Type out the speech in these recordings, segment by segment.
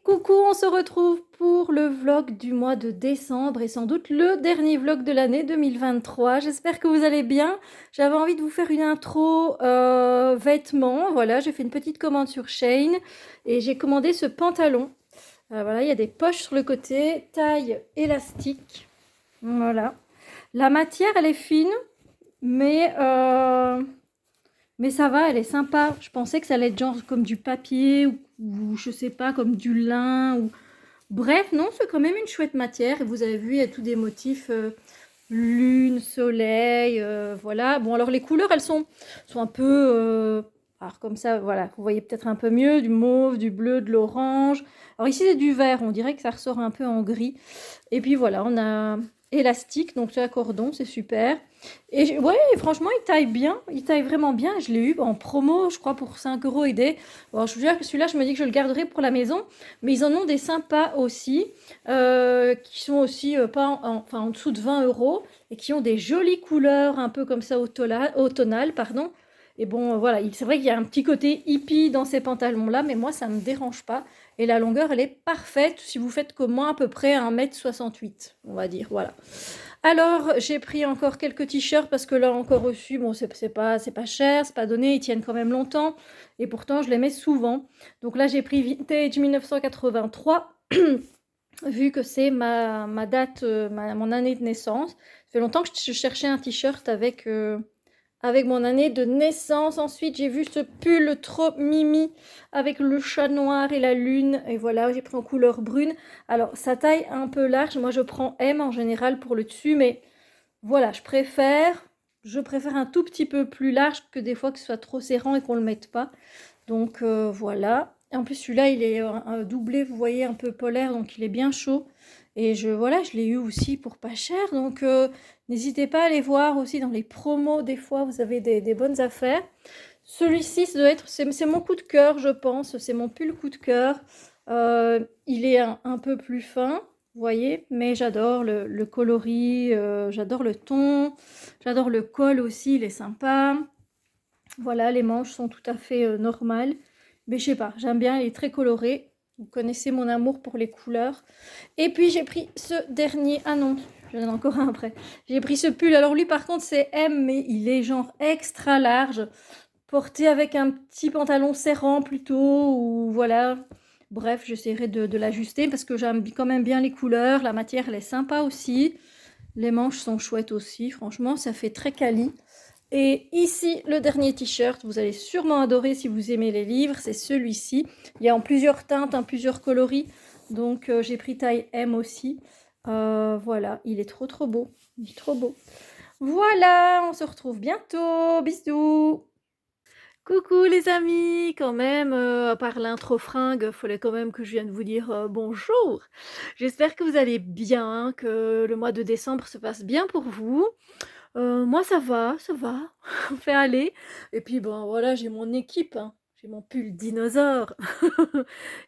Coucou, on se retrouve pour le vlog du mois de décembre et sans doute le dernier vlog de l'année 2023. J'espère que vous allez bien. J'avais envie de vous faire une intro vêtements. Voilà, j'ai fait une petite commande sur Shein et j'ai commandé ce pantalon. Voilà, il y a des poches sur le côté, taille élastique. Voilà. La matière, elle est fine, mais, euh, mais ça va, elle est sympa. Je pensais que ça allait être genre comme du papier ou je sais pas, comme du lin ou... Bref, non, c'est quand même une chouette matière. Et vous avez vu, il y a tous des motifs lune, soleil, voilà. Bon, alors les couleurs, sont un peu... alors comme ça, voilà, vous voyez peut-être un peu mieux, du mauve, du bleu, de l'orange. Alors ici, c'est du vert, on dirait que ça ressort un peu en gris. Et puis voilà, on a élastique, donc c'est un cordon, c'est super. Et ouais, franchement, il taille bien, il taille vraiment bien. Je l'ai eu en promo, je crois, pour 5 euros et des. Bon, je vous jure que celui-là, je me dis que je le garderai pour la maison. Mais ils en ont des sympas aussi, qui sont aussi pas enfin, en dessous de 20 euros et qui ont des jolies couleurs, un peu comme ça automnales, pardon. Et bon, voilà, c'est vrai qu'il y a un petit côté hippie dans ces pantalons-là, mais moi, ça ne me dérange pas. Et la longueur, elle est parfaite si vous faites comme moi, à peu près 1,68 m, on va dire, voilà. Alors, j'ai pris encore quelques t-shirts parce que là, encore reçu, bon, c'est pas cher, c'est pas donné, ils tiennent quand même longtemps. Et pourtant, je les mets souvent. Donc là, j'ai pris Vintage 1983, vu que c'est ma date, mon année de naissance. Ça fait longtemps que je cherchais un t-shirt avec mon année de naissance. Ensuite, j'ai vu ce pull trop mimi avec le chat noir et la lune. Et voilà, j'ai pris en couleur brune. Alors, ça taille un peu large. Moi, je prends M en général pour le dessus. Mais voilà, je préfère un tout petit peu plus large que des fois que ce soit trop serrant et qu'on ne le mette pas. Donc, voilà. Et en plus, celui-là, il est un doublé, vous voyez, un peu polaire. Donc, il est bien chaud. Et voilà, je l'ai eu aussi pour pas cher. Donc, n'hésitez pas à aller voir aussi dans les promos. Des fois, vous avez des bonnes affaires. Celui-ci, c'est mon coup de cœur, je pense. C'est mon pull coup de cœur. Il est un peu plus fin, vous voyez, mais j'adore le coloris, j'adore le ton, j'adore le col aussi, il est sympa. Voilà, les manches sont tout à fait normales. Mais je sais pas, j'aime bien, il est très coloré. Vous connaissez mon amour pour les couleurs. Et puis j'ai pris ce dernier. Ah non, j'en ai encore un après. J'ai pris ce pull. Alors lui par contre c'est M, mais il est genre extra large. Porté avec un petit pantalon serrant plutôt. Ou voilà. Bref, j'essaierai de l'ajuster parce que j'aime quand même bien les couleurs. La matière elle est sympa aussi. Les manches sont chouettes aussi. Franchement, ça fait très quali. Et ici, le dernier t-shirt, vous allez sûrement adorer si vous aimez les livres, c'est celui-ci. Il y a en plusieurs teintes, en plusieurs coloris, donc j'ai pris taille M aussi. Voilà, il est trop beau, il est trop beau. Voilà, on se retrouve bientôt, bisous. Coucou les amis, quand même, à part l'intro fringue, fallait quand même que je vienne vous dire bonjour. J'espère que vous allez bien, que le mois de décembre se passe bien pour vous. Moi ça va, on fait aller. Et puis bon voilà, j'ai mon équipe, hein. J'ai mon pull dinosaure.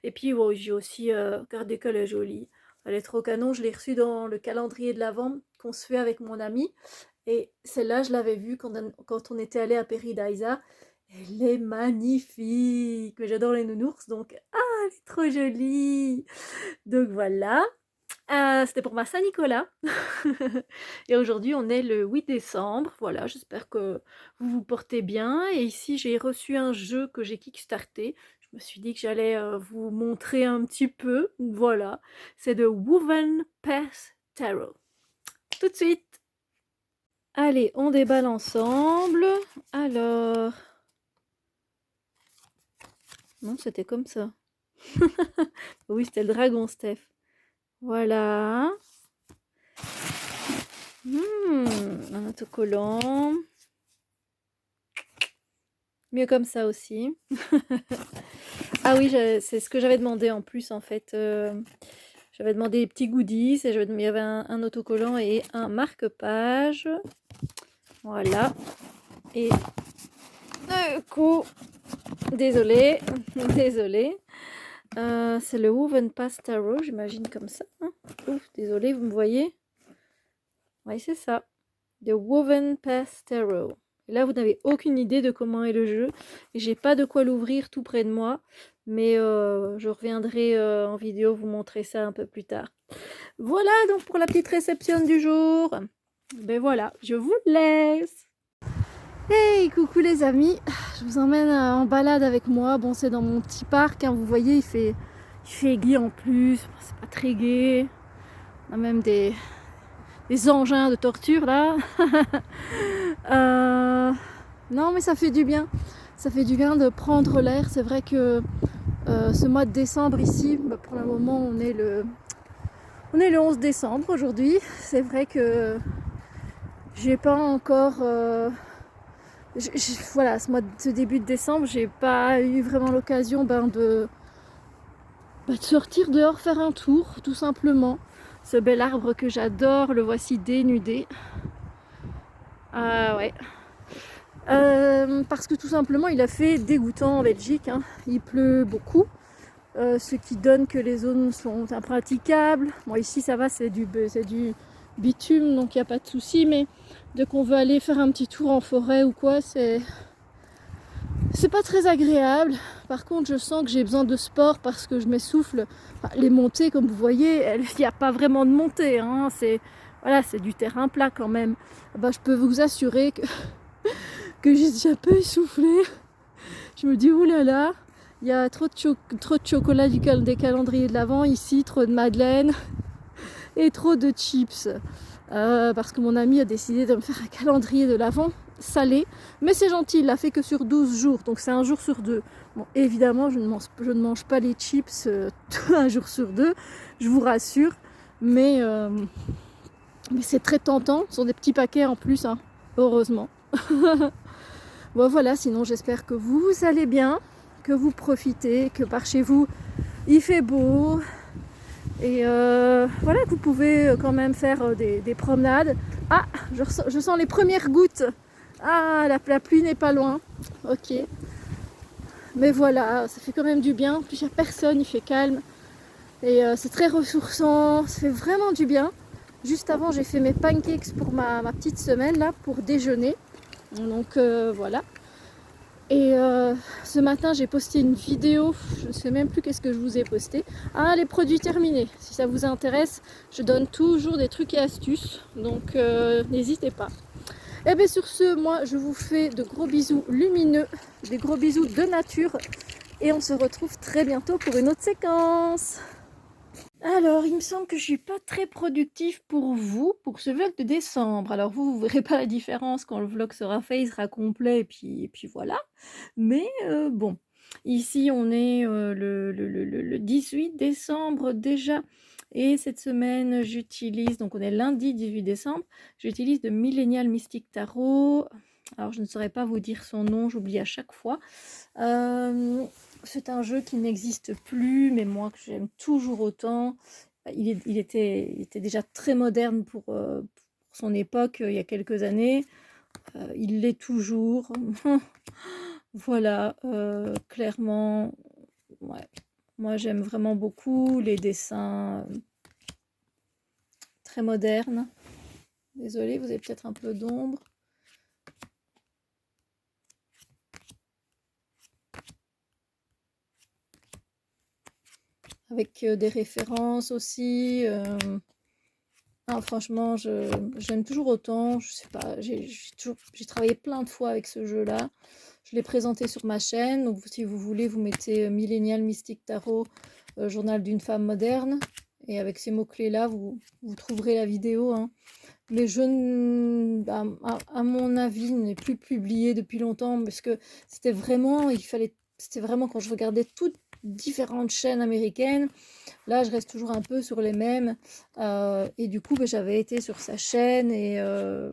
Et puis bon, j'ai aussi, regardez qu'elle est jolie. Elle est trop canon, je l'ai reçue dans le calendrier de l'Avent qu'on se fait avec mon ami. Et celle-là, je l'avais vue quand on était allé à Paradisa. Elle est magnifique. Mais j'adore les nounours, donc ah, elle est trop jolie. Donc voilà. C'était pour ma Saint-Nicolas. Et aujourd'hui, on est le 8 décembre. Voilà, j'espère que vous vous portez bien. Et ici, j'ai reçu un jeu que j'ai kickstarté. Je me suis dit que j'allais vous montrer un petit peu. Voilà, c'est de Woven Path Tarot. Tout de suite. Allez, on déballe ensemble. Alors... Non, c'était comme ça. Oui, c'était le dragon, Steph. Voilà. Un autocollant. Mieux comme ça aussi. Ah oui, c'est ce que j'avais demandé en plus, en fait. J'avais demandé des petits goodies. Et il y avait un autocollant et un marque-page. Voilà. Et du coup, désolée, désolée. C'est le Woven Path Tarot, j'imagine comme ça. Hein. Ouf, désolée, vous me voyez? Oui, c'est ça. The Woven Path Tarot. Et là, vous n'avez aucune idée de comment est le jeu. Et j'ai pas de quoi l'ouvrir tout près de moi. Mais je reviendrai en vidéo vous montrer ça un peu plus tard. Voilà donc pour la petite réception du jour. Ben voilà, je vous laisse. Hey, coucou les amis, je vous emmène en balade avec moi. Bon, c'est dans mon petit parc, hein, vous voyez, il fait gris en plus, c'est pas très gai. On a même des engins de torture là. Non, mais ça fait du bien. Ça fait du bien de prendre l'air. C'est vrai que ce mois de décembre ici, bah, pour le moment, on est le 11 décembre aujourd'hui. C'est vrai que j'ai pas encore. Voilà, ce début de décembre, j'ai pas eu vraiment l'occasion de sortir dehors faire un tour, tout simplement. Ce bel arbre que j'adore, le voici dénudé. Ah ouais. Parce que tout simplement, il a fait dégoûtant en Belgique, hein. Il pleut beaucoup, ce qui donne que les zones sont impraticables. Bon, ici, ça va, c'est du bitume, donc il n'y a pas de souci, mais dès qu'on veut aller faire un petit tour en forêt ou quoi, c'est pas très agréable. Par contre, je sens que j'ai besoin de sport parce que je m'essouffle. Enfin, les montées, comme vous voyez, il n'y a pas vraiment de montée, hein. Voilà, c'est du terrain plat quand même. Ben, je peux vous assurer que j'ai déjà un peu essoufflé. Je me dis, oulala, il y a trop de chocolat des calendriers de l'Avent ici, trop de madeleine et trop de chips. Parce que mon ami a décidé de me faire un calendrier de l'Avent salé, mais c'est gentil, il l'a fait que sur 12 jours, donc c'est un jour sur deux. Bon, évidemment, je ne mange pas les chips un jour sur deux, je vous rassure, mais c'est très tentant, ce sont des petits paquets en plus, hein, heureusement. Bon voilà, sinon j'espère que vous allez bien, que vous profitez, que par chez vous il fait beau, et voilà, que vous pouvez quand même faire des promenades. Ah, je sens les premières gouttes. Ah, la pluie n'est pas loin. Ok. Mais voilà, ça fait quand même du bien. En plus, il n'y a personne, il fait calme. Et c'est très ressourçant, ça fait vraiment du bien. Juste avant, j'ai fait mes pancakes pour ma petite semaine, là, pour déjeuner. Donc voilà. Et ce matin, j'ai posté une vidéo, je ne sais même plus qu'est-ce que je vous ai posté. Ah, les produits terminés. Si ça vous intéresse, je donne toujours des trucs et astuces, donc n'hésitez pas. Et bien sur ce, moi, je vous fais de gros bisous lumineux, des gros bisous de nature, et on se retrouve très bientôt pour une autre séquence. Alors, il me semble que je suis pas très productive pour vous, pour ce vlog de décembre. Alors vous verrez pas la différence quand le vlog sera fait, il sera complet et puis voilà. Mais bon, ici on est le 18 décembre déjà et cette semaine j'utilise, donc on est lundi 18 décembre, j'utilise le Millennial Mystic Tarot. Alors je ne saurais pas vous dire son nom, j'oublie à chaque fois. C'est un jeu qui n'existe plus, mais moi que j'aime toujours autant. Il était déjà très moderne pour son époque, il y a quelques années. Il l'est toujours. Voilà, clairement, ouais. Moi j'aime vraiment beaucoup les dessins très modernes. Désolée, vous avez peut-être un peu d'ombre. Avec des références aussi. Ah, franchement, j'aime toujours autant. Je sais pas, j'ai travaillé plein de fois avec ce jeu-là. Je l'ai présenté sur ma chaîne. Donc, si vous voulez, vous mettez Millennial Mystic Tarot, journal d'une femme moderne. Et avec ces mots-clés-là, vous trouverez la vidéo, hein. Le jeu, à mon avis, n'est plus publié depuis longtemps parce que c'était vraiment quand je regardais toutes différentes chaînes américaines. Là, je reste toujours un peu sur les mêmes. Et du coup, j'avais été sur sa chaîne et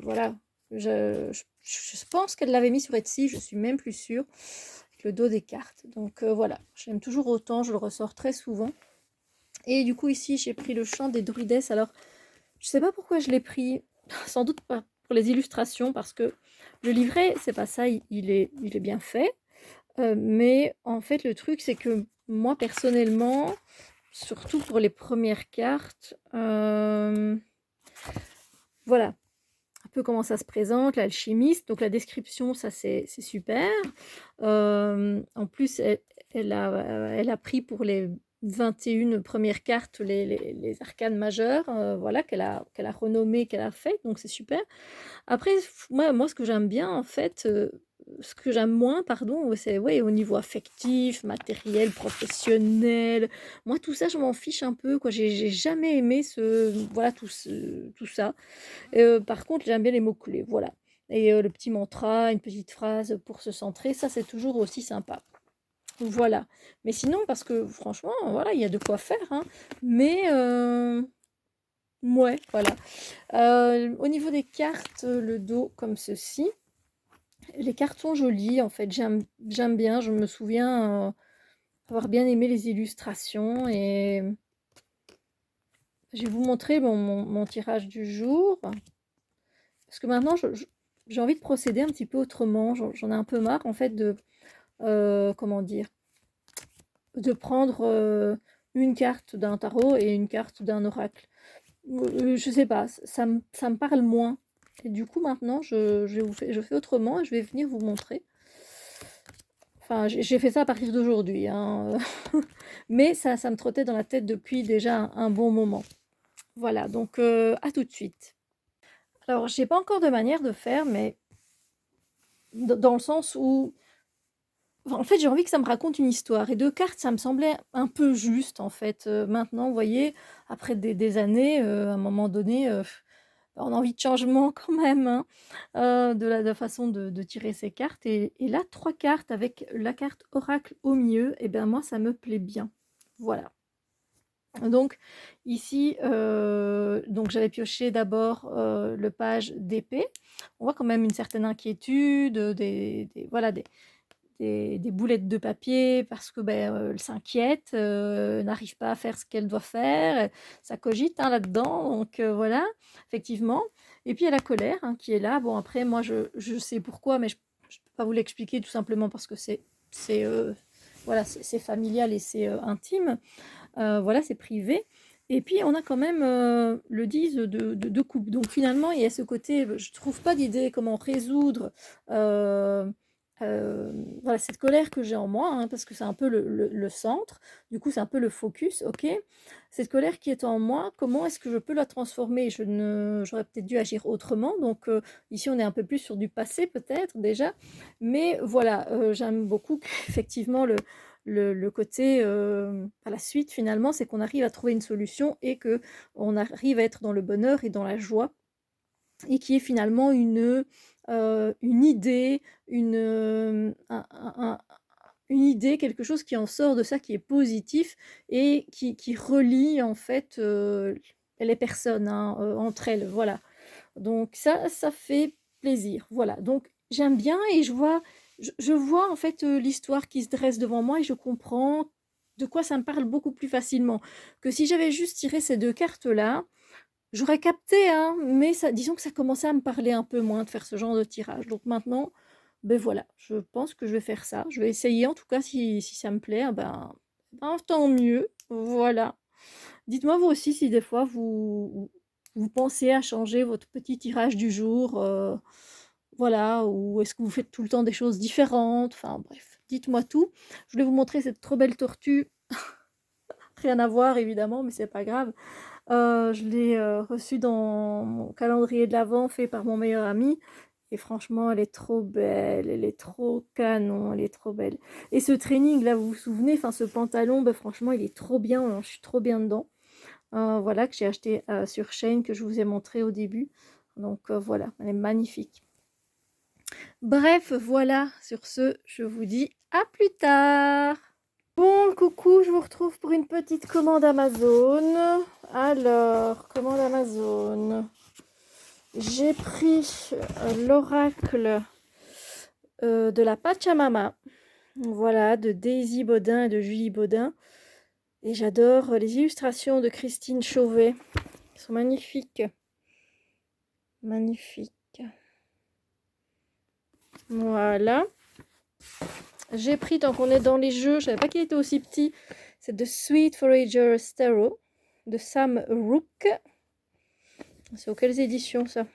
voilà. Je pense qu'elle l'avait mis sur Etsy, je suis même plus sûre, avec le dos des cartes. Donc voilà, j'aime toujours autant, je le ressors très souvent. Et du coup, ici, j'ai pris le chant des druides. Alors, je sais pas pourquoi je l'ai pris, sans doute pas pour les illustrations, parce que le livret, c'est pas ça, il est bien fait. Mais en fait, le truc, c'est que moi, personnellement, surtout pour les premières cartes, voilà un peu comment ça se présente, l'alchimiste. Donc la description, ça c'est super. En plus, elle a pris pour les 21 premières cartes les arcanes majeures, voilà, qu'elle a renommées, qu'elle a fait, donc c'est super. Après, moi, ce que j'aime bien, en fait, ce que j'aime moins, pardon, c'est ouais, au niveau affectif, matériel, professionnel. Moi, tout ça, je m'en fiche un peu, quoi. J'ai jamais aimé voilà, tout ça. Par contre, j'aime bien les mots-clés, voilà. Et le petit mantra, une petite phrase pour se centrer, ça, c'est toujours aussi sympa. Voilà. Mais sinon, parce que franchement, voilà, il y a de quoi faire, hein. Mais, ouais, voilà. Au niveau des cartes, le dos comme ceci. Les cartes sont jolies, en fait, j'aime bien. Je me souviens avoir bien aimé les illustrations. Et je vais vous montrer mon tirage du jour. Parce que maintenant, j'ai envie de procéder un petit peu autrement. J'en ai un peu marre, en fait, comment dire, de prendre une carte d'un tarot et une carte d'un oracle. Je sais pas, ça me parle moins. Et du coup, maintenant, je fais autrement et je vais venir vous montrer. Enfin, j'ai fait ça à partir d'aujourd'hui, hein. Mais ça me trottait dans la tête depuis déjà un bon moment. Voilà, donc à tout de suite. Alors, j'ai pas encore de manière de faire, mais dans le sens où, en fait, j'ai envie que ça me raconte une histoire. Et 2 cartes, ça me semblait un peu juste, en fait. Maintenant, vous voyez, après des années, à un moment donné, on a envie de changement quand même, hein, de la façon de tirer ces cartes. Et là, 3 cartes avec la carte oracle au milieu, et bien moi, ça me plaît bien. Voilà. Donc ici, donc j'avais pioché d'abord le page d'épée. On voit quand même une certaine inquiétude, voilà, des boulettes de papier parce que ben, elle s'inquiète, n'arrive pas à faire ce qu'elle doit faire, ça cogite hein, là-dedans, donc voilà, effectivement. Et puis il y a la colère hein, qui est là. Bon, après, moi, je sais pourquoi, mais je ne peux pas vous l'expliquer tout simplement parce que c'est, voilà, c'est familial et c'est intime. Voilà, c'est privé. Et puis on a quand même le 10 de coupe. Donc finalement, il y a ce côté, je trouve pas d'idée comment résoudre voilà, cette colère que j'ai en moi, hein, parce que c'est un peu le centre, du coup c'est un peu le focus, ok. Cette colère qui est en moi, comment est-ce que je peux la transformer? J'aurais peut-être dû agir autrement, donc ici on est un peu plus sur du passé peut-être déjà, mais voilà, j'aime beaucoup qu'effectivement le côté à la suite finalement, c'est qu'on arrive à trouver une solution et que on arrive à être dans le bonheur et dans la joie et qui est finalement une idée, une idée, quelque chose qui en sort de ça, qui est positif et qui relie en fait les personnes hein, entre elles, voilà. Donc ça fait plaisir, voilà. Donc j'aime bien et je vois en fait l'histoire qui se dresse devant moi et je comprends de quoi ça me parle beaucoup plus facilement que si j'avais juste tiré ces 2 cartes-là. J'aurais capté, hein, mais ça, disons que ça commençait à me parler un peu moins de faire ce genre de tirage. Donc maintenant, ben voilà, je pense que je vais faire ça. Je vais essayer, en tout cas, si ça me plaît, ah ben, tant mieux. Voilà. Dites-moi vous aussi si des fois vous pensez à changer votre petit tirage du jour, voilà, ou est-ce que vous faites tout le temps des choses différentes? Enfin bref, dites-moi tout. Je voulais vous montrer cette trop belle tortue. Rien à voir évidemment, mais c'est pas grave. Je l'ai reçue dans mon calendrier de l'Avent fait par mon meilleur ami. Et franchement, elle est trop belle, elle est trop canon, elle est trop belle. Et ce training là, vous vous souvenez, enfin ce pantalon, ben, franchement, il est trop bien, hein, je suis trop bien dedans. Voilà, que j'ai acheté sur Shein, que je vous ai montré au début. Donc voilà, elle est magnifique. Bref, voilà, sur ce, je vous dis à plus tard. Bon, coucou, je vous retrouve pour une petite commande Amazon. Alors, commande Amazon. J'ai pris l'oracle de la Pachamama. Voilà, de Daisy Baudin et de Julie Baudin. Et j'adore les illustrations de Christine Chauvet. Elles sont magnifiques. Magnifiques. Voilà. J'ai pris, tant qu'on est dans les jeux, je savais pas qu'il était aussi petit, c'est The Sweet Forager Tarot de Sam Rook. C'est auxquelles éditions ça?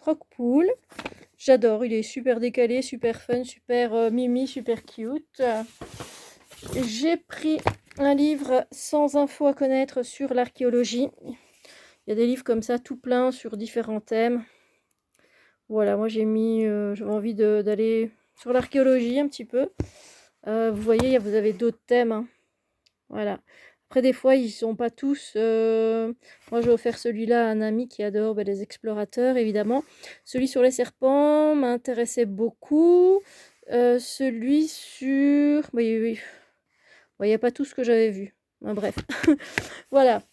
Rockpool. J'adore, il est super décalé, super fun, super mimi, super cute. j'ai pris un livre sans infos à connaître sur l'archéologie. Il y a des livres comme ça, tout plein sur différents thèmes. Voilà, moi j'avais envie d'aller sur l'archéologie un petit peu. Vous voyez, vous avez d'autres thèmes, hein. Voilà. Après, des fois, ils sont pas tous. Moi, j'ai offert celui-là à un ami qui adore les explorateurs, évidemment. Celui sur les serpents m'intéressait beaucoup. Celui sur. Oui, oui. Il n'y a pas tout ce que j'avais vu. Bref. Voilà.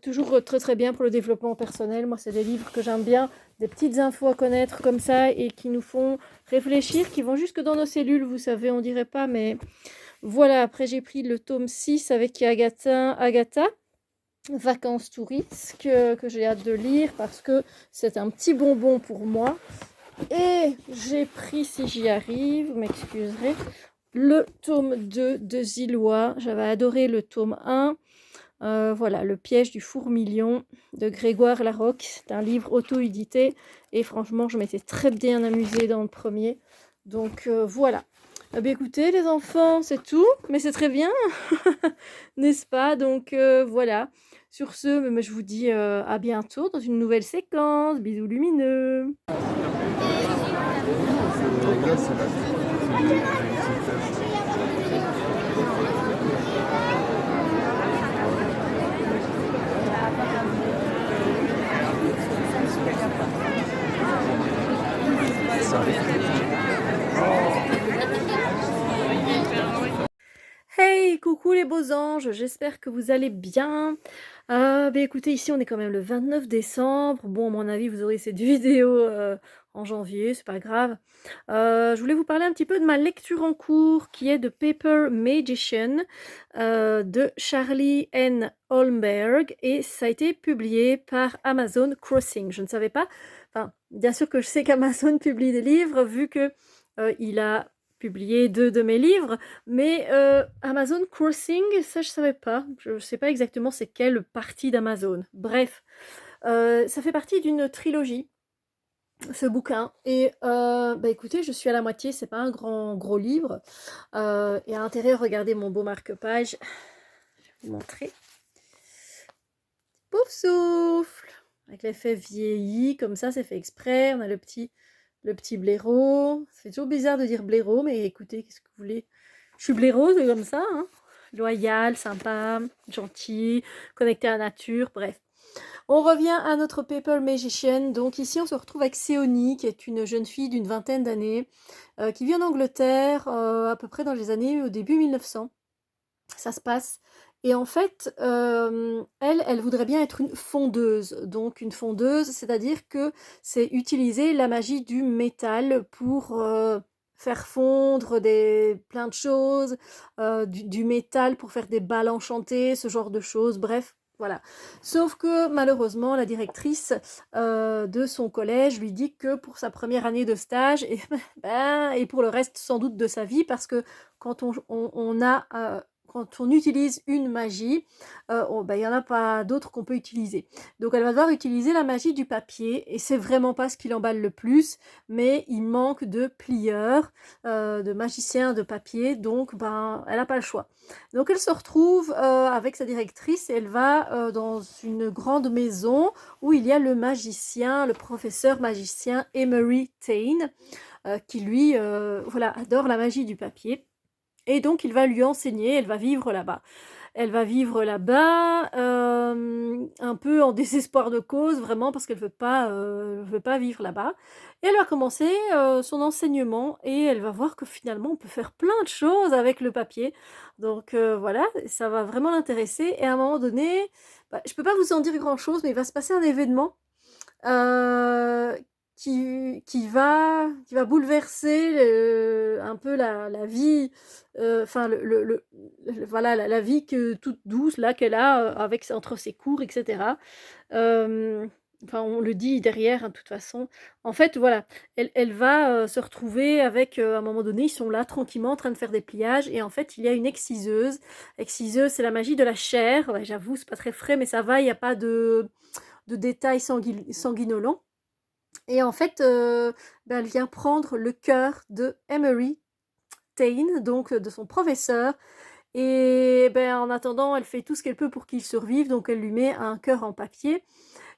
Toujours très très bien pour le développement personnel. Moi, c'est des livres que j'aime bien, des petites infos à connaître comme ça et qui nous font réfléchir, qui vont jusque dans nos cellules, vous savez, on dirait pas, mais voilà. Après, j'ai pris le tome 6 avec Agatha, Vacances touristes, que j'ai hâte de lire parce que c'est un petit bonbon pour moi. Et j'ai pris, si j'y arrive, vous m'excuserez, le tome 2 de Zillois. J'avais adoré le tome 1. Voilà, Le piège du fourmilion de Grégoire Larocque. C'est un livre auto-édité et franchement, je m'étais très bien amusée dans le premier. Donc voilà. Bien écoutez, les enfants, c'est tout, mais c'est très bien, n'est-ce pas? Donc voilà. Sur ce, je vous dis à bientôt dans une nouvelle séquence. Bisous lumineux. Hey, coucou les beaux anges, j'espère que vous allez bien. Écoutez, ici on est quand même le 29 décembre. Bon, à mon avis, vous aurez cette vidéo en janvier, c'est pas grave. Je voulais vous parler un petit peu de ma lecture en cours qui est de Paper Magician de Charlie N. Holmberg et ça a été publié par Amazon Crossing. Je ne savais pas, enfin, bien sûr que je sais qu'Amazon publie des livres vu que il a publié 2 de mes livres, mais Amazon Crossing, ça je savais pas. Je sais pas exactement c'est quelle partie d'Amazon. Bref, ça fait partie d'une trilogie, ce bouquin. Et écoutez, je suis à la moitié, c'est pas un gros livre. Et à l'intérieur, regardez mon beau marque-page. Je vais vous montrer. Pouf souffle! Avec l'effet vieilli, comme ça, c'est fait exprès. On a le petit blaireau. Ça fait toujours bizarre de dire blaireau, mais écoutez, qu'est-ce que vous voulez? Je suis blaireau, c'est comme ça, hein. Loyal, sympa, gentil, connecté à la nature, bref. On revient à notre Paper Magician. Donc ici, on se retrouve avec Séonie, qui est une jeune fille d'une vingtaine d'années, qui vit en Angleterre, à peu près dans les années au début 1900. Ça se passe. Et en fait, elle voudrait bien être une fondeuse. Donc une fondeuse, c'est-à-dire que c'est utiliser la magie du métal pour faire fondre plein de choses, du métal pour faire des balles enchantées, ce genre de choses, bref. Voilà. Sauf que malheureusement, la directrice de son collège lui dit que pour sa première année de stage, et pour le reste sans doute de sa vie, parce que quand quand on utilise une magie, il n'y en a pas d'autres qu'on peut utiliser. Donc elle va devoir utiliser la magie du papier, et c'est vraiment pas ce qui l'emballe le plus, mais il manque de plieurs, de magiciens de papier, donc elle n'a pas le choix. Donc elle se retrouve avec sa directrice, et elle va dans une grande maison où il y a le professeur magicien Emery Taine, qui lui adore la magie du papier. Et donc il va lui enseigner, elle va vivre là-bas. Elle va vivre là-bas, un peu en désespoir de cause, vraiment, parce qu'elle veut pas vivre là-bas. Et elle va commencer son enseignement, et elle va voir que finalement, on peut faire plein de choses avec le papier. Donc voilà, ça va vraiment l'intéresser. Et à un moment donné, je peux pas vous en dire grand-chose, mais il va se passer un événement euh, qui va bouleverser un peu la vie, enfin voilà, la vie toute douce là qu'elle a entre ses cours, etc. Enfin, on le dit derrière, hein, de toute façon. En fait, voilà, elle va se retrouver avec, à un moment donné, ils sont là tranquillement en train de faire des pliages, et en fait, il y a une exciseuse. Exciseuse, c'est la magie de la chair. Ouais, j'avoue, c'est pas très frais, mais ça va, il n'y a pas de détails sanguinolents. Et en fait, elle vient prendre le cœur de Emery Tain, donc de son professeur. Et ben, en attendant, elle fait tout ce qu'elle peut pour qu'il survive, donc elle lui met un cœur en papier.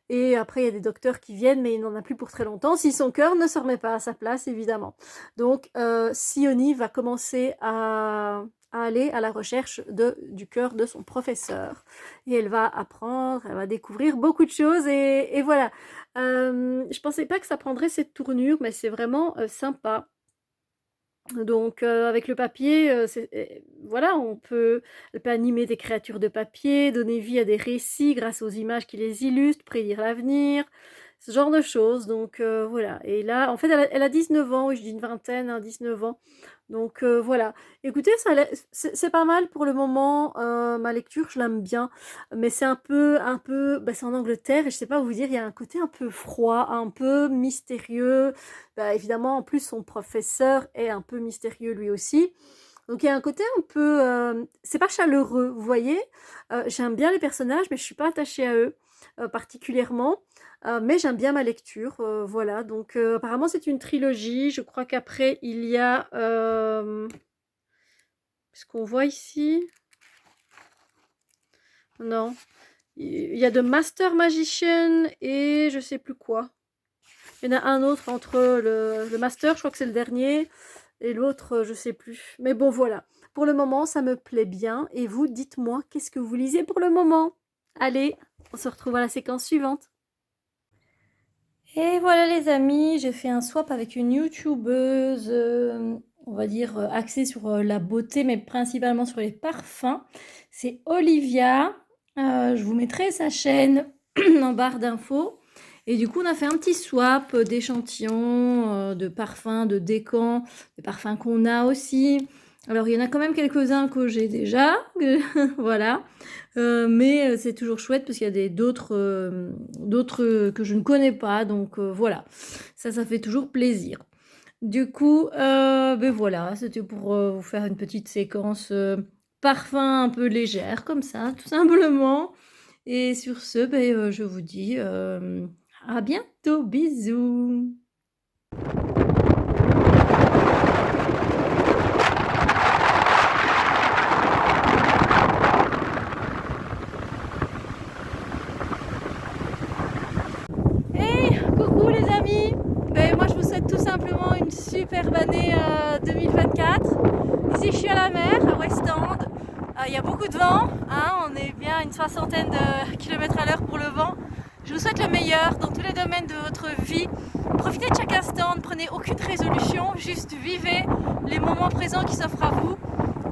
Et après, il y a des docteurs qui viennent, mais il n'en a plus pour très longtemps, si son cœur ne se remet pas à sa place, évidemment. Donc, Sioni va commencer à aller à la recherche du cœur de son professeur. Et elle va apprendre, elle va découvrir beaucoup de choses, et voilà. Je pensais pas que ça prendrait cette tournure, mais c'est vraiment sympa. Donc, avec le papier, voilà, elle peut animer des créatures de papier, donner vie à des récits grâce aux images qui les illustrent, prédire l'avenir, ce genre de choses. Donc, voilà. Et là, en fait, elle a 19 ans, oui, je dis une vingtaine, hein, 19 ans. Donc, voilà. Écoutez, c'est pas mal pour le moment. Ma lecture, je l'aime bien. Mais c'est bah, c'est en Angleterre, et je sais pas vous dire, il y a un côté un peu froid, un peu mystérieux. Bah, évidemment, en plus, son professeur est un peu mystérieux lui aussi. Donc il y a un côté un peu, c'est pas chaleureux, vous voyez? J'aime bien les personnages, mais je suis pas attachée à eux, particulièrement. Mais j'aime bien ma lecture, voilà. Donc apparemment c'est une trilogie. Je crois qu'après il y a, ce qu'on voit ici? Non. Il y a The Master Magician et je sais plus quoi. Il y en a un autre entre le Master, je crois que c'est le dernier, et l'autre, je sais plus. Mais bon, voilà. Pour le moment, ça me plaît bien. Et vous, dites-moi, qu'est-ce que vous lisez pour le moment? Allez, on se retrouve à la séquence suivante. Et voilà les amis, j'ai fait un swap avec une youtubeuse, on va dire axée sur la beauté, mais principalement sur les parfums. C'est Olivia. Je vous mettrai sa chaîne en barre d'infos. Et du coup, on a fait un petit swap d'échantillons, de parfums, de décants, des parfums qu'on a aussi. Alors, il y en a quand même quelques-uns que j'ai déjà, voilà. Mais c'est toujours chouette parce qu'il y a d'autres que je ne connais pas. Donc, voilà, ça fait toujours plaisir. Du coup, ben voilà, c'était pour vous faire une petite séquence parfum un peu légère, comme ça, tout simplement. Et sur ce, ben, je vous dis à bientôt, bisous. Hey, coucou les amis. Ben, moi je vous souhaite tout simplement une superbe année 2024. Ici je suis à la mer, à West End. Il y a beaucoup de vent, hein, on est bien à une soixantaine de kilomètres à l'heure pour le vent. Je vous souhaite le meilleur dans tous les domaines de votre vie. Profitez de chaque instant, ne prenez aucune résolution, juste vivez les moments présents qui s'offrent à vous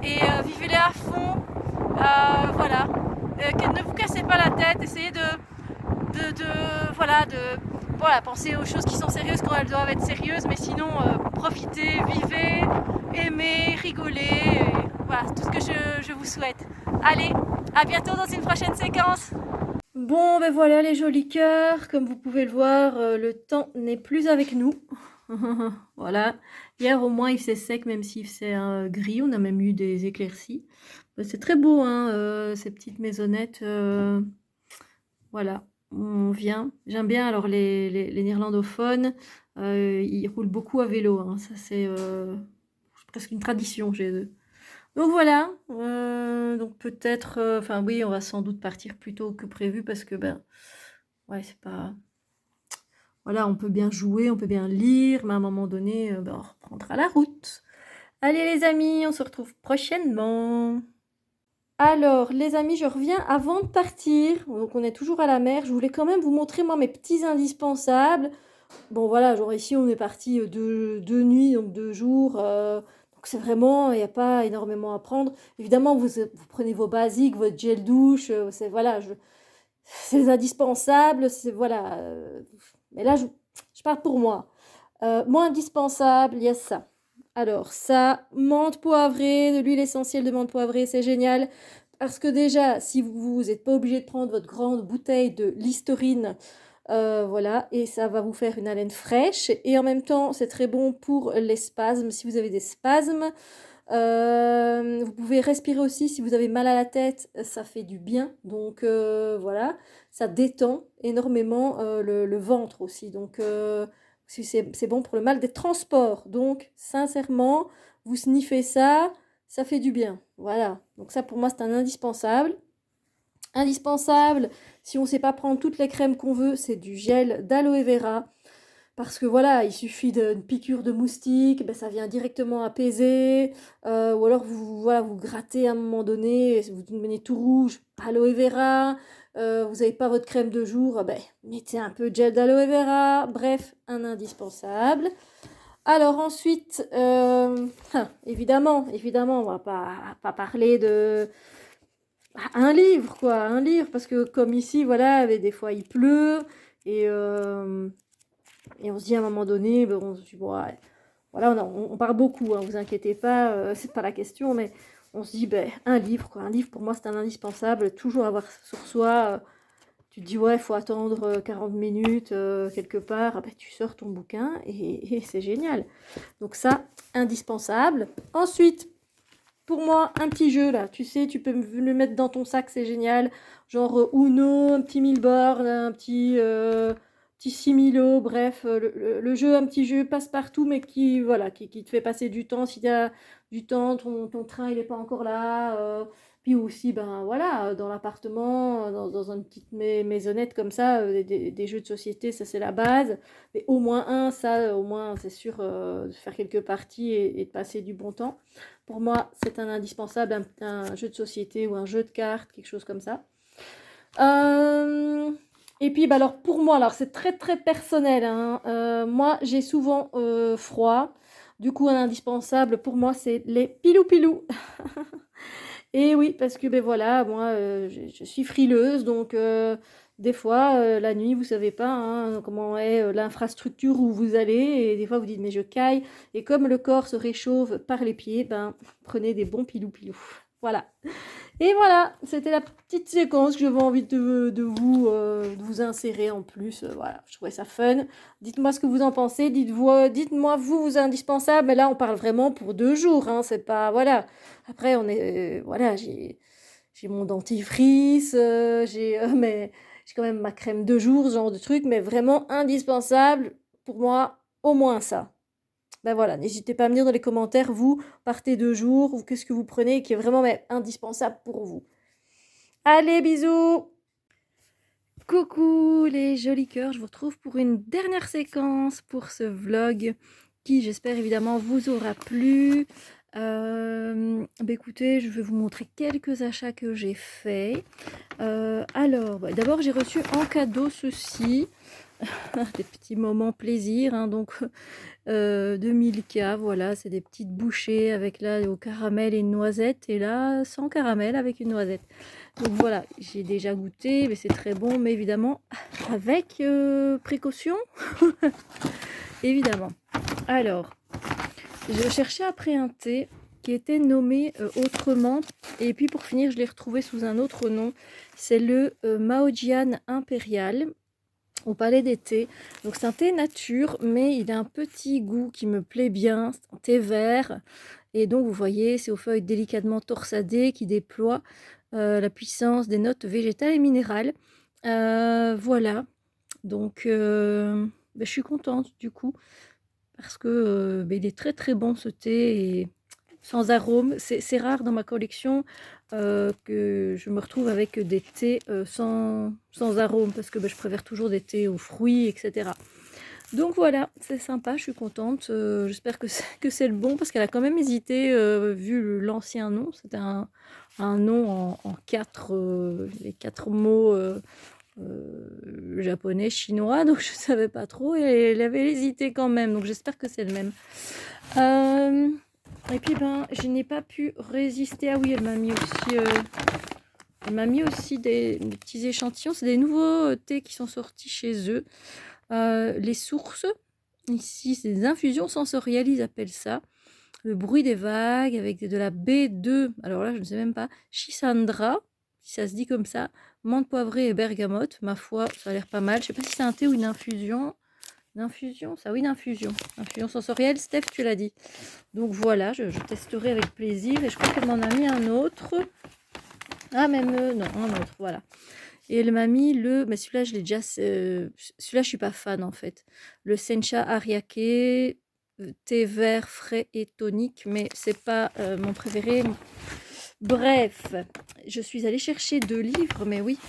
et vivez-les à fond. Voilà. Ne vous cassez pas la tête, essayez voilà, penser aux choses qui sont sérieuses quand elles doivent être sérieuses, mais sinon profitez, vivez, aimez, rigolez, et voilà, tout ce que je vous souhaite. Allez, à bientôt dans une prochaine séquence. Bon, ben voilà les jolis cœurs, comme vous pouvez le voir, le temps n'est plus avec nous. Voilà, hier au moins il faisait sec, même s'il faisait gris, on a même eu des éclaircies. C'est très beau, hein, ces petites maisonnettes, voilà, on vient. J'aime bien alors les néerlandophones, ils roulent beaucoup à vélo, hein, ça c'est presque une tradition chez eux. Donc voilà, donc peut-être, enfin oui, on va sans doute partir plus tôt que prévu parce que ben, ouais, c'est pas, voilà, on peut bien jouer, on peut bien lire, mais à un moment donné, ben, on reprendra la route. Allez les amis, on se retrouve prochainement. Alors les amis, je reviens avant de partir, donc on est toujours à la mer. Je voulais quand même vous montrer moi mes petits indispensables. Bon voilà, genre ici on est parti deux nuits, donc 2 jours. Donc c'est vraiment, il n'y a pas énormément à prendre. Évidemment, vous prenez vos basiques, votre gel douche, c'est voilà, c'est indispensable, c'est voilà. Mais là, je parle pour moi. Moi indispensable, il y a ça. Alors ça, menthe poivrée, de l'huile essentielle de menthe poivrée, c'est génial. Parce que déjà, si vous n'êtes pas obligé de prendre votre grande bouteille de Listerine, voilà, et ça va vous faire une haleine fraîche. Et en même temps, c'est très bon pour les spasmes, si vous avez des spasmes. Vous pouvez respirer aussi si vous avez mal à la tête, ça fait du bien. Donc voilà, ça détend énormément le ventre aussi. Donc c'est bon pour le mal des transports. Donc sincèrement, vous sniffez ça, ça fait du bien. Voilà, donc ça pour moi c'est un indispensable. Indispensable, si on ne sait pas prendre toutes les crèmes qu'on veut, c'est du gel d'aloe vera. Parce que voilà, il suffit d'une piqûre de moustique, ben, ça vient directement apaiser. Ou alors voilà, vous grattez à un moment donné, vous devenez tout rouge, aloe vera. Vous n'avez pas votre crème de jour, ben, mettez un peu de gel d'aloe vera. Bref, un indispensable. Alors ensuite, évidemment, on va pas parler de un livre, quoi, un livre, parce que comme ici, voilà, des fois il pleut, et, euh, et on se dit à un moment donné, ben, on se dit, bon, ouais, voilà, on parle beaucoup, hein, vous inquiétez pas, c'est pas la question, mais on se dit, ben, un livre, quoi, un livre pour moi c'est un indispensable, toujours avoir sur soi, tu te dis, ouais, il faut attendre 40 minutes quelque part, ah ben, tu sors ton bouquin, et c'est génial. Donc ça, indispensable. Ensuite, pour moi, un petit jeu là, tu sais, tu peux le mettre dans ton sac, c'est génial. Genre Uno, un petit Milboard, un petit Similo, bref, le jeu, un petit jeu passe-partout, mais qui, voilà, qui te fait passer du temps. Si tu as du temps, ton train il n'est pas encore là. Puis aussi, ben voilà, dans l'appartement, dans une petite maisonnette comme ça, des jeux de société, ça c'est la base. Mais au moins un, ça, au moins, c'est sûr, de faire quelques parties et de passer du bon temps. Pour moi, c'est un indispensable, un jeu de société ou un jeu de cartes, quelque chose comme ça. Et puis, bah alors pour moi, alors c'est très très personnel, hein. Moi, j'ai souvent froid. Du coup, un indispensable pour moi, c'est les pilou-pilou. Et oui, parce que ben voilà, moi, je suis frileuse, donc des fois, la nuit, vous savez pas hein, comment est l'infrastructure où vous allez, et des fois vous dites mais je caille, et comme le corps se réchauffe par les pieds, ben prenez des bons pilou-pilou. Voilà. Et voilà, c'était la petite séquence que j'avais envie de vous insérer en plus. Voilà, je trouvais ça fun. Dites-moi ce que vous en pensez. Dites-moi vous indispensables. Mais là, on parle vraiment pour 2 jours. Hein, c'est pas voilà. Après, on est voilà, j'ai mon dentifrice, mais j'ai quand même ma crème de jour, ce genre de truc. Mais vraiment indispensable pour moi, au moins ça. Ben voilà, n'hésitez pas à me dire dans les commentaires, vous, partez 2 jours, ou qu'est-ce que vous prenez qui est vraiment indispensable pour vous. Allez, bisous! Coucou les jolis cœurs, je vous retrouve pour une dernière séquence pour ce vlog qui, j'espère évidemment, vous aura plu. Écoutez, je vais vous montrer quelques achats que j'ai faits. Alors, d'abord, j'ai reçu en cadeau ceci. Des petits moments plaisir, hein, donc de Milka, voilà, c'est des petites bouchées avec là au caramel et une noisette, et là sans caramel avec une noisette. Donc voilà, j'ai déjà goûté, mais c'est très bon, mais évidemment avec précaution, évidemment. Alors, je cherchais après un thé qui était nommé autrement, et puis pour finir, je l'ai retrouvé sous un autre nom. C'est le Maojian Impérial au Palais d'été. Donc c'est un thé nature, mais il a un petit goût qui me plaît bien. C'est un thé vert. Et donc vous voyez, c'est aux feuilles délicatement torsadées qui déploient la puissance des notes végétales et minérales. Voilà. Donc je suis contente du coup. Parce que il est très très bon ce thé. Et sans arôme. C'est rare dans ma collection que je me retrouve avec des thés sans arôme, parce que je préfère toujours des thés aux fruits, etc. Donc voilà, c'est sympa, je suis contente. J'espère que c'est le bon, parce qu'elle a quand même hésité, vu l'ancien nom. C'était un nom en les 4 mots japonais, chinois, donc je savais pas trop, et elle avait hésité quand même, donc j'espère que c'est le même. Et puis je n'ai pas pu résister. Ah oui, elle m'a mis aussi des petits échantillons. C'est des nouveaux thés qui sont sortis chez eux. Les sources, ici, c'est des infusions sensorielles, ils appellent ça. Le bruit des vagues avec de la B2. Alors là, je ne sais même pas. Chisandra, si ça se dit comme ça. Menthe poivrée et bergamote. Ma foi, ça a l'air pas mal. Je ne sais pas si c'est un thé ou une infusion. Une infusion, ça oui, une infusion. Infusion sensorielle, Steph, tu l'as dit. Donc voilà, je testerai avec plaisir. Et je crois qu'elle m'en a mis un autre. Ah, même, non, un autre, voilà. Et elle m'a mis mais celui-là, je l'ai déjà... celui-là, je suis pas fan, en fait. Le Sencha Ariake thé vert frais et tonique, mais c'est pas mon préféré. Bref, je suis allée chercher 2 livres, mais oui,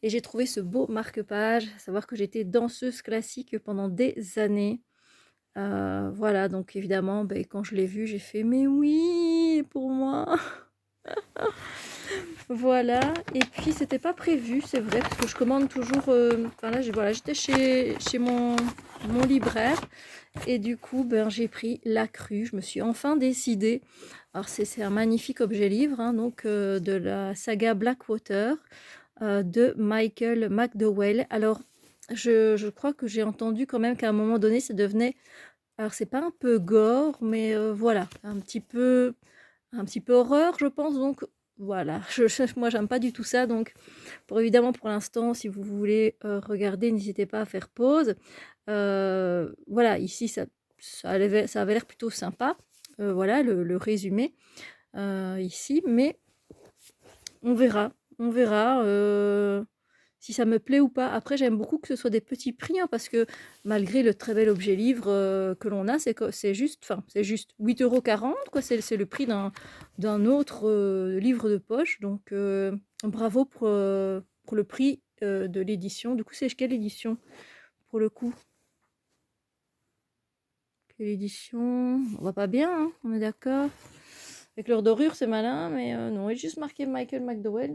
et j'ai trouvé ce beau marque-page, à savoir que j'étais danseuse classique pendant des années. Voilà, donc évidemment, beh, quand je l'ai vu, j'ai fait: «Mais oui, pour moi!» Voilà, et puis c'était pas prévu, c'est vrai, parce que je commande toujours, enfin là, voilà, j'étais chez mon libraire, et du coup, ben, j'ai pris La Crue. Je me suis enfin décidée. Alors c'est un magnifique objet livre, hein, donc de la saga Blackwater, de Michael McDowell. Alors je crois que j'ai entendu quand même qu'à un moment donné, ça devenait, alors c'est pas un peu gore, mais voilà, un petit peu horreur, je pense, donc voilà. Moi, j'aime pas du tout ça, donc évidemment, pour l'instant, si vous voulez regarder, n'hésitez pas à faire pause. Voilà, ici, ça avait l'air plutôt sympa. Voilà le résumé ici, mais on verra si ça me plaît ou pas. Après, j'aime beaucoup que ce soit des petits prix, hein, parce que malgré le très bel objet livre que l'on a, c'est juste, enfin, c'est juste 8,40 €, quoi. C'est le prix d'un autre livre de poche. Donc, bravo pour le prix de l'édition. Du coup, c'est quelle édition pour le coup? Quelle édition? On va pas bien, hein, on est d'accord? Avec leur dorure, c'est malin, mais non, il est juste marqué Michael McDowell.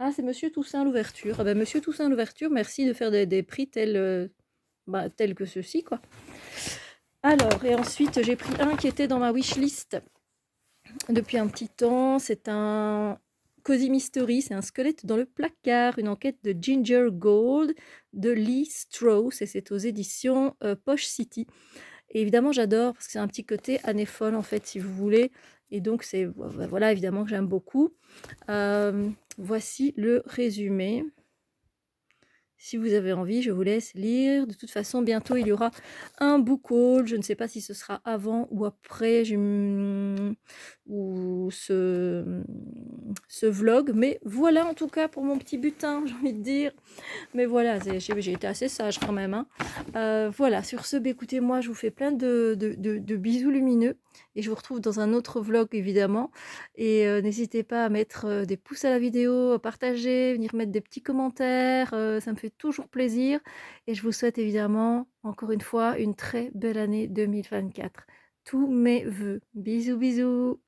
Ah, c'est Monsieur Toussaint l'ouverture. Ah ben, Monsieur Toussaint l'ouverture, merci de faire des prix tels que ceux-ci, quoi. Alors, et ensuite, j'ai pris un qui était dans ma wishlist depuis un petit temps. C'est un Cozy Mystery, c'est un squelette dans le placard, une enquête de Ginger Gold de Lee Strauss, et c'est aux éditions Poche City. Et évidemment, j'adore parce que c'est un petit côté Anne folle, en fait, si vous voulez. Et donc, voilà, évidemment que j'aime beaucoup. Voici le résumé. Si vous avez envie, je vous laisse lire. De toute façon, bientôt, il y aura un book haul. Je ne sais pas si ce sera avant ou après ou ce vlog. Mais voilà, en tout cas, pour mon petit butin, j'ai envie de dire. Mais voilà, j'ai été assez sage quand même, hein. Voilà, sur ce, écoutez, moi, je vous fais plein de bisous lumineux. Et je vous retrouve dans un autre vlog, évidemment. Et n'hésitez pas à mettre des pouces à la vidéo, à partager, venir mettre des petits commentaires. Ça me fait toujours plaisir. Et je vous souhaite évidemment, encore une fois, une très belle année 2024. Tous mes vœux. Bisous, bisous.